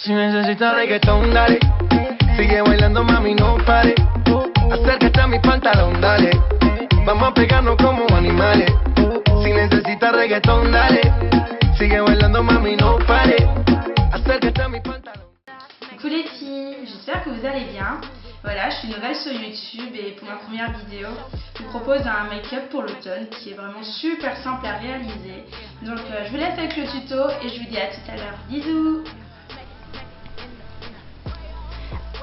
Si necesitas reggaetón, dale. Sigue bailando, mami, no pare. Acércate a mi pantalón, dale. Vamos a pegarnos como animales. Si necesitas reggaetón, dale. Sigue bailando, mami, no pare. Acércate a mi pantalón. Coucou les filles, j'espère que vous allez bien. Voilà, je suis nouvelle sur YouTube et pour ma première vidéo, je vous propose un make-up pour l'automne qui est vraiment super simple à réaliser. Donc je vous laisse avec le tuto et je vous dis à tout à l'heure. Bisous!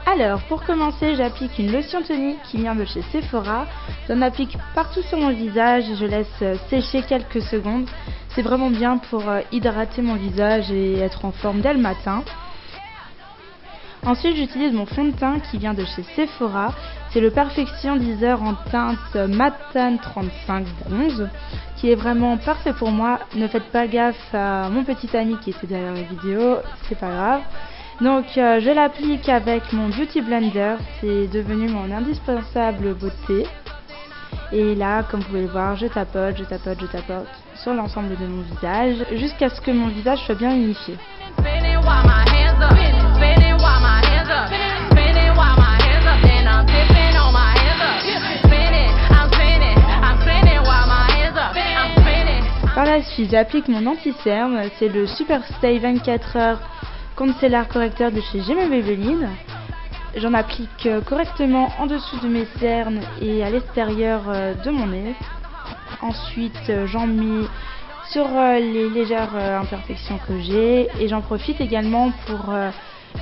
Alors, pour commencer, j'applique une lotion tonique qui vient de chez Sephora. J'en applique partout sur mon visage et je laisse sécher quelques secondes. C'est vraiment bien pour hydrater mon visage et être en forme dès le matin. Ensuite, j'utilise mon fond de teint qui vient de chez Sephora. C'est le Perfection Teaser en teinte Matane 35 bronze, qui est vraiment parfait pour moi. Ne faites pas gaffe à mon petit ami qui était derrière la vidéo, c'est pas grave. Donc, je l'applique avec mon Beauty Blender. C'est devenu mon indispensable beauté. Et là, comme vous pouvez le voir, je tapote sur l'ensemble de mon visage jusqu'à ce que mon visage soit bien unifié. Par la suite, j'applique mon anti-cerne, c'est le Super Stay 24h Concealer Correcteur de chez Gemma Maybelline. J'en applique correctement en dessous de mes cernes et à l'extérieur de mon nez. Ensuite, j'en mets sur les légères imperfections que j'ai et j'en profite également pour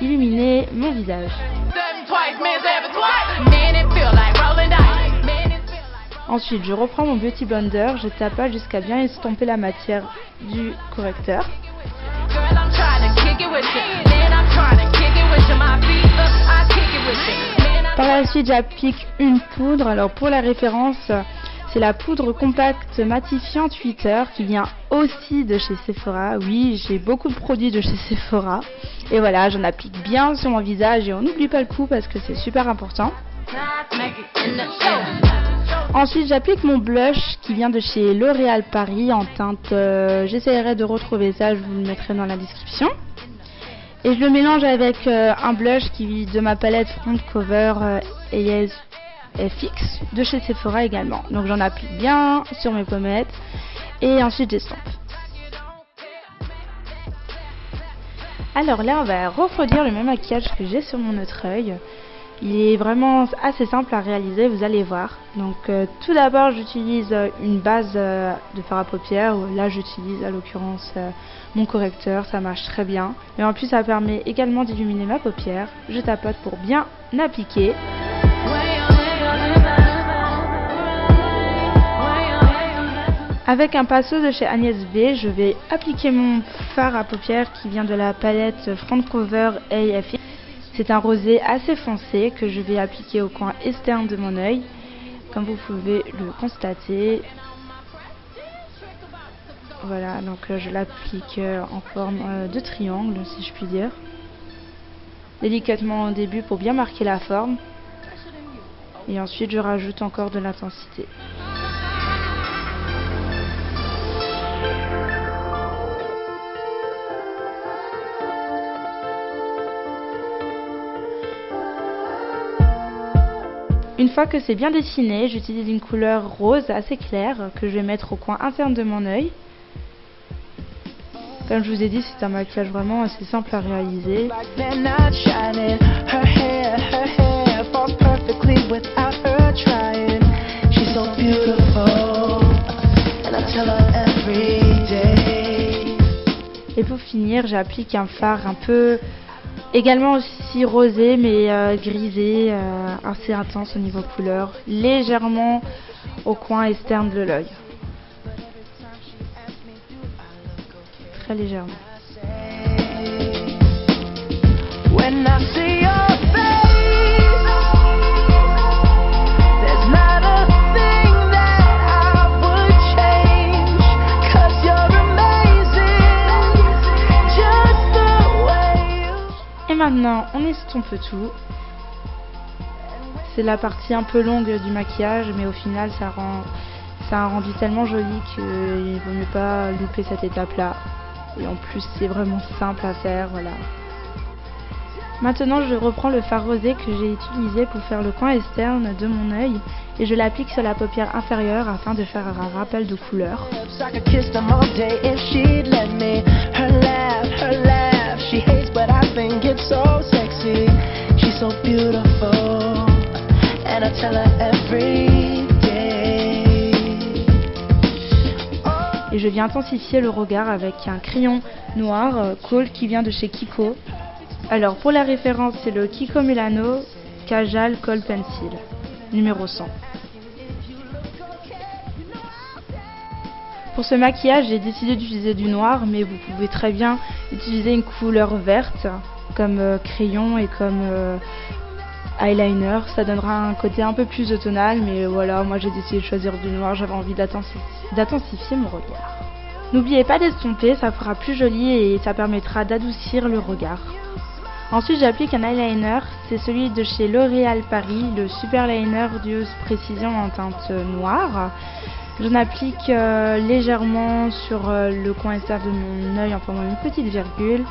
illuminer mon visage. Ensuite, je reprends mon Beauty Blender, je tapote jusqu'à bien estomper la matière du correcteur. Par la suite, j'applique une poudre. Alors pour la référence, c'est la poudre compacte matifiante 8 heures qui vient aussi de chez Sephora. Oui, j'ai beaucoup de produits de chez Sephora. Et voilà, j'en applique bien sur mon visage et on n'oublie pas le coup parce que c'est super important. Ensuite, j'applique mon blush qui vient de chez L'Oréal Paris en teinte, j'essaierai de retrouver ça, je vous le mettrai dans la description. Et je le mélange avec un blush qui de ma palette Front Cover FX de chez Sephora également. Donc j'en applique bien sur mes pommettes et ensuite j'estompe. Alors là, on va reproduire le même maquillage que j'ai sur mon autre œil. Il est vraiment assez simple à réaliser, vous allez voir. Donc tout d'abord, j'utilise une base de fard à paupières. Là, j'utilise à l'occurrence mon correcteur, ça marche très bien. Et en plus, ça permet également d'illuminer ma paupière. Je tapote pour bien appliquer. Avec un pinceau de chez Agnès B, je vais appliquer mon fard à paupières qui vient de la palette Front Cover AFX. C'est un rosé assez foncé que je vais appliquer au coin externe de mon œil, comme vous pouvez le constater. Voilà, donc je l'applique en forme de triangle, si je puis dire. Délicatement au début pour bien marquer la forme. Et ensuite je rajoute encore de l'intensité. Une fois que c'est bien dessiné, j'utilise une couleur rose assez claire que je vais mettre au coin interne de mon œil. Comme je vous ai dit, c'est un maquillage vraiment assez simple à réaliser. Et pour finir, j'applique un fard un peu également aussi rosé mais grisé, assez intense au niveau couleur, légèrement au coin externe de l'œil. Très légèrement. Et maintenant, on estompe tout. C'est la partie un peu longue du maquillage, mais au final, ça a un rendu tellement joli qu'il ne vaut mieux pas louper cette étape-là. Et en plus, c'est vraiment simple à faire, voilà. Maintenant, je reprends le fard rosé que j'ai utilisé pour faire le coin externe de mon œil et je l'applique sur la paupière inférieure afin de faire un rappel de couleur. Et je viens intensifier le regard avec un crayon noir Kohl qui vient de chez Kiko. Alors pour la référence, c'est le Kiko Milano Kajal Kohl Pencil, numéro 100. Pour ce maquillage, j'ai décidé d'utiliser du noir, mais vous pouvez très bien utiliser une couleur verte comme crayon et comme eyeliner. Ça donnera un côté un peu plus automnal, mais voilà, moi j'ai décidé de choisir du noir, j'avais envie d'intensifier mon regard. N'oubliez pas d'estomper, ça fera plus joli et ça permettra d'adoucir le regard. Ensuite, j'applique un eyeliner, c'est celui de chez L'Oréal Paris, le Super Liner Duo Précision en teinte noire. J'en applique légèrement sur le coin externe de mon œil en formant une petite virgule.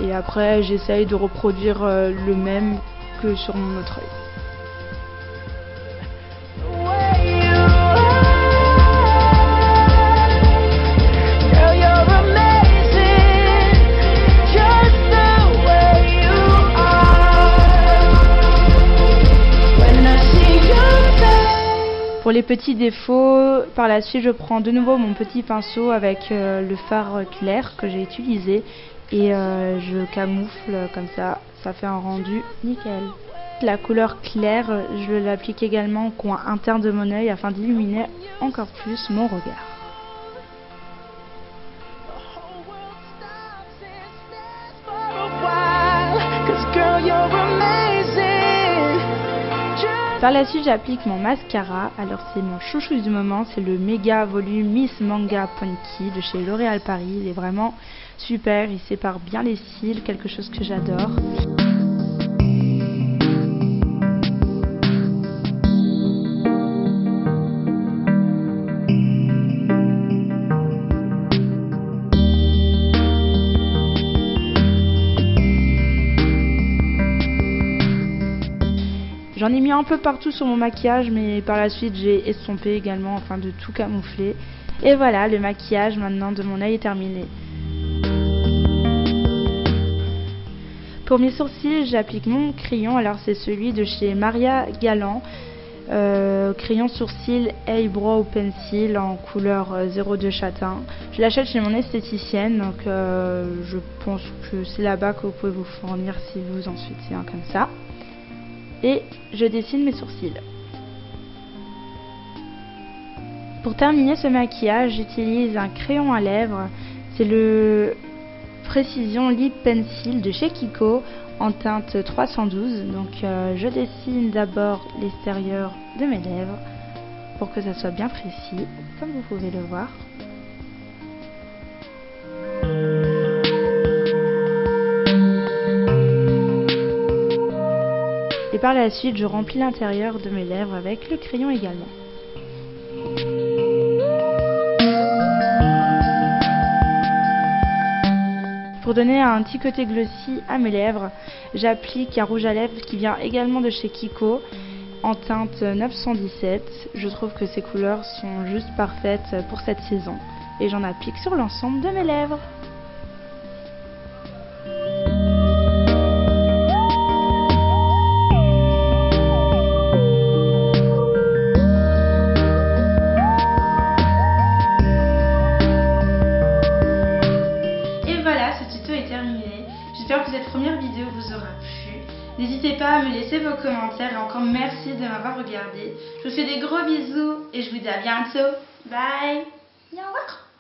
Et après, j'essaye de reproduire le même que sur mon autre œil. Pour les petits défauts, par la suite je prends de nouveau mon petit pinceau avec le fard clair que j'ai utilisé et je camoufle comme ça fait un rendu nickel. La couleur claire, je l'applique également au coin interne de mon œil afin d'illuminer encore plus mon regard. Par la suite, j'applique mon mascara. Alors, c'est mon chouchou du moment, c'est le méga volume Miss Manga Punky de chez L'Oréal Paris. Il est vraiment super, il sépare bien les cils, quelque chose que j'adore. J'en ai mis un peu partout sur mon maquillage, mais par la suite j'ai estompé également afin de tout camoufler. Et voilà, le maquillage maintenant de mon œil est terminé. Pour mes sourcils, j'applique mon crayon, alors c'est celui de chez Maria Galland. Crayon sourcil Eyebrow Pencil en couleur 02 châtain. Je l'achète chez mon esthéticienne, donc je pense que c'est là-bas que vous pouvez vous fournir si vous en souhaitez un comme ça. Et je dessine mes sourcils. Pour terminer ce maquillage, j'utilise un crayon à lèvres. C'est le Précision Lip Pencil de chez Kiko en teinte 312. Donc je dessine d'abord l'extérieur de mes lèvres pour que ça soit bien précis, comme vous pouvez le voir. Et par la suite, je remplis l'intérieur de mes lèvres avec le crayon également. Pour donner un petit côté glossy à mes lèvres, j'applique un rouge à lèvres qui vient également de chez Kiko en teinte 917. Je trouve que ces couleurs sont juste parfaites pour cette saison. Et j'en applique sur l'ensemble de mes lèvres. J'espère que cette première vidéo vous aura plu. N'hésitez pas à me laisser vos commentaires et encore merci de m'avoir regardé. Je vous fais des gros bisous et je vous dis à bientôt. Bye. Et au revoir.